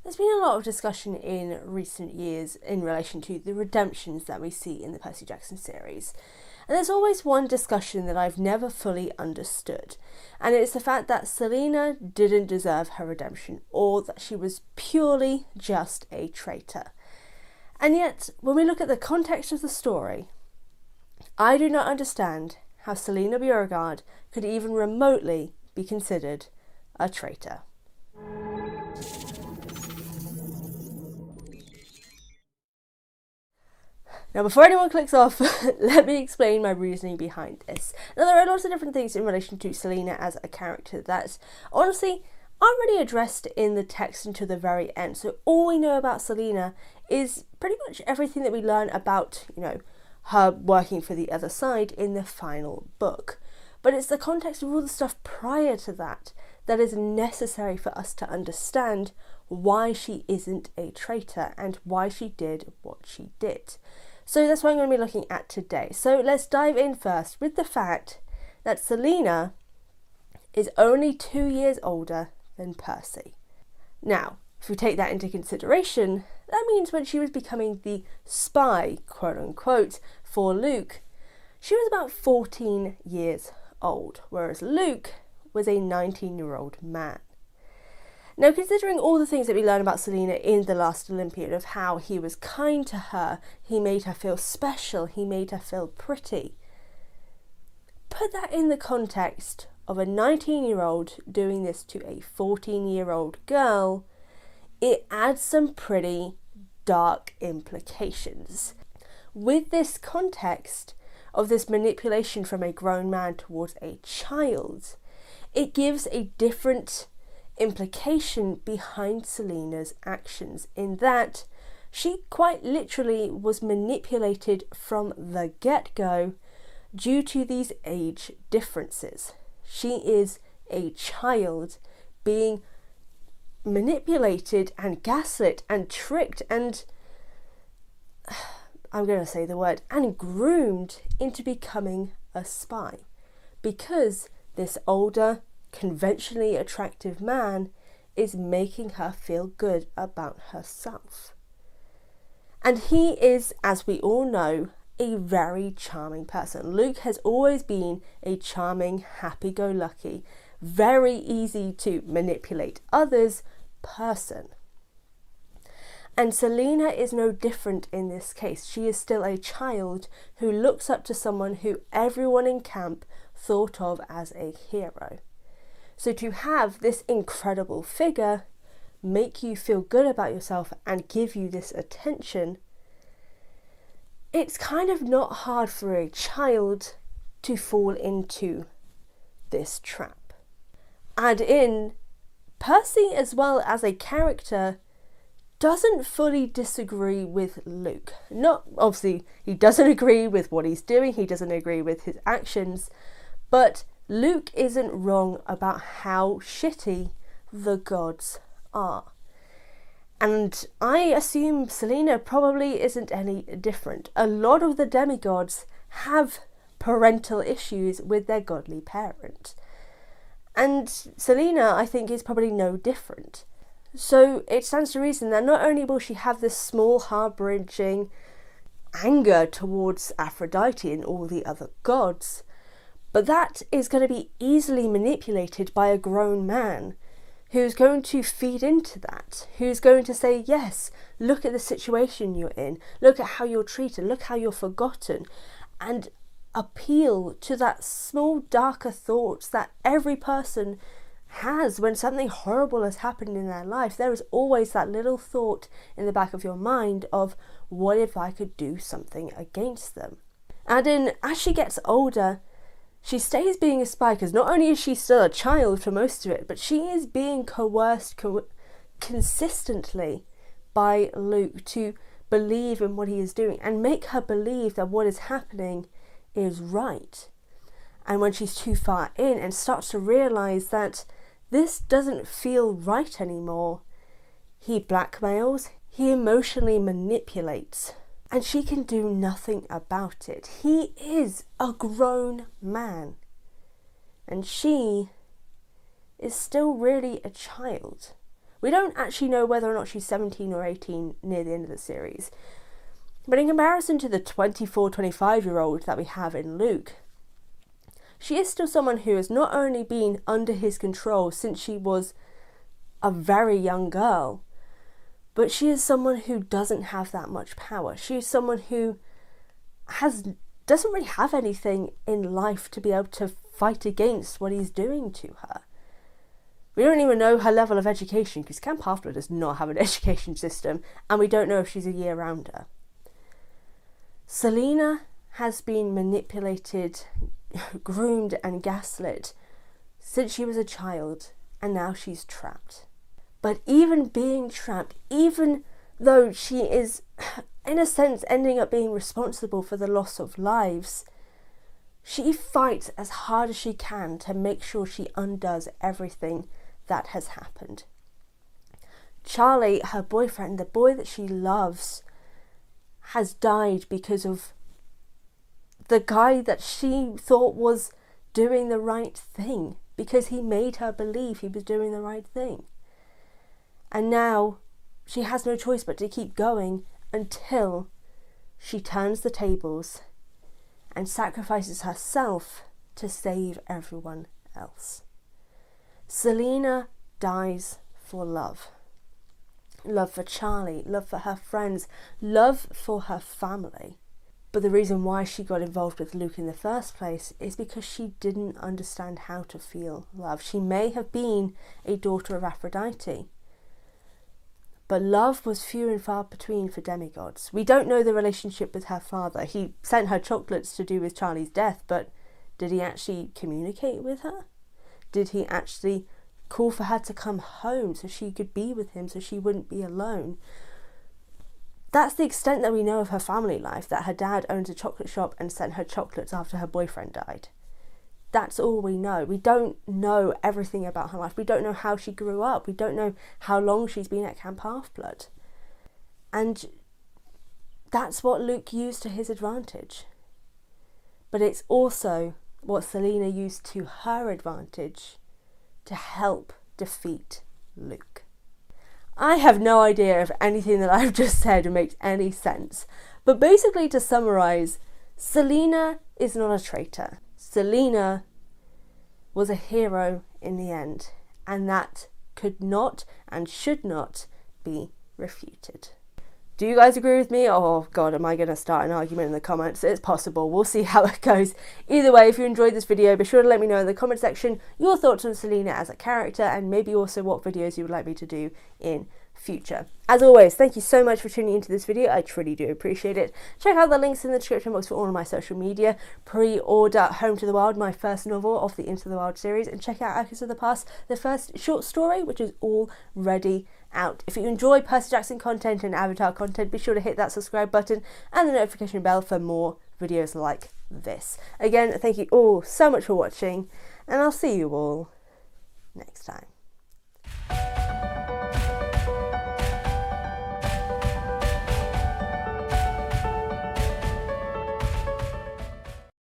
There's been a lot of discussion in recent years in relation to the redemptions that we see in the Percy Jackson series. And there's always one discussion that I've never fully understood, and it's the fact that Silena didn't deserve her redemption, or that she was purely just a traitor. And yet, when we look at the context of the story, I do not understand how Silena Beauregard could even remotely be considered a traitor. Now, before anyone clicks off, let me explain my reasoning behind this. Now, there are lots of different things in relation to Silena as a character that, honestly, aren't really addressed in the text until the very end. So all we know about Silena is pretty much everything that we learn about, her working for the other side in the final book. But it's the context of all the stuff prior to that that is necessary for us to understand why she isn't a traitor and why she did what she did. So that's what I'm going to be looking at today. So let's dive in first with the fact that Silena is only 2 years older than Percy. Now, if we take that into consideration, that means when she was becoming the spy, quote unquote, for Luke, she was about 14 years old, whereas Luke was a 19-year-old man. Now, considering all the things that we learn about Silena in The Last Olympian, of how he was kind to her, he made her feel special, he made her feel pretty, put that in the context of a 19-year-old doing this to a 14-year-old girl, it adds some pretty dark implications. With this context of this manipulation from a grown man towards a child, it gives a different implication behind Silena's actions, in that she quite literally was manipulated from the get-go due to these age differences. She is a child being manipulated and gaslit and tricked and, I'm going to say the word, and groomed into becoming a spy, because this older, conventionally attractive man is making her feel good about herself. And he is, as we all know, a very charming person. Luke has always been a charming, happy-go-lucky, very easy to manipulate others person. And Silena is no different in this case. She is still a child who looks up to someone who everyone in camp thought of as a hero. So to have this incredible figure make you feel good about yourself and give you this attention, it's kind of not hard for a child to fall into this trap. Add in Percy as well as a character doesn't fully disagree with Luke. Not obviously, he doesn't agree with what he's doing, he doesn't agree with his actions, but Luke isn't wrong about how shitty the gods are. And I assume Silena probably isn't any different. A lot of the demigods have parental issues with their godly parent. And Silena, I think, is probably no different. So it stands to reason that not only will she have this small, heart-wrenching anger towards Aphrodite and all the other gods, but that is going to be easily manipulated by a grown man who's going to feed into that, who's going to say, yes, look at the situation you're in, look at how you're treated, look how you're forgotten, and appeal to that small, darker thoughts that every person has when something horrible has happened in their life. There is always that little thought in the back of your mind of, what if I could do something against them? And then as she gets older, she stays being a spy, because not only is she still a child for most of it, but she is being coerced consistently by Luke to believe in what he is doing and make her believe that what is happening is right. And when she's too far in and starts to realise that this doesn't feel right anymore, he blackmails, he emotionally manipulates, and she can do nothing about it. He is a grown man, and she is still really a child, We don't actually know whether or not she's 17 or 18 near the end of the series. But in comparison to the 24, 25-year-old that we have in Luke, she is still someone who has not only been under his control since she was a very young girl, but she is someone who doesn't have that much power. She is someone who doesn't really have anything in life to be able to fight against what he's doing to her. We don't even know her level of education, because Camp Half-Blood does not have an education system, and we don't know if she's a year-rounder. Silena has been manipulated, groomed and gaslit since she was a child, and now she's trapped. But even being trapped, even though she is, in a sense, ending up being responsible for the loss of lives, she fights as hard as she can to make sure she undoes everything that has happened. Charlie, her boyfriend, the boy that she loves, has died because of the guy that she thought was doing the right thing, because he made her believe he was doing the right thing. And now she has no choice but to keep going until she turns the tables and sacrifices herself to save everyone else. Silena dies for love. Love for Charlie, love for her friends, love for her family. But the reason why she got involved with Luke in the first place is because she didn't understand how to feel love. She may have been a daughter of Aphrodite, but love was few and far between for demigods. We don't know the relationship with her father. He sent her chocolates to do with Charlie's death, but did he actually communicate with her? Did he actually call for her to come home so she could be with him, so she wouldn't be alone? That's the extent that we know of her family life, that her dad owns a chocolate shop and sent her chocolates after her boyfriend died. That's all we know. We don't know everything about her life. We don't know how she grew up. We don't know how long she's been at Camp Half-Blood. And that's what Luke used to his advantage. But it's also what Silena used to her advantage to help defeat Luke. I have no idea if anything that I've just said makes any sense. But basically, to summarise, Silena is not a traitor. Silena was a hero in the end, and that could not and should not be refuted. Do you guys agree with me? Oh God, am I going to start an argument in the comments? It's possible. We'll see how it goes. Either way, if you enjoyed this video, be sure to let me know in the comment section your thoughts on Silena as a character, and maybe also what videos you would like me to do in future. As always, thank you so much for tuning into this video. I truly do appreciate it. Check out the links in the description box for all of my social media. Pre-order Home to the Wild, my first novel of the Into the Wild series, and check out Echoes of the Past, the first short story, which is already out. If you enjoy Percy Jackson content and Avatar content, be sure to hit that subscribe button and the notification bell for more videos like this. Again, thank you all so much for watching, and I'll see you all next time.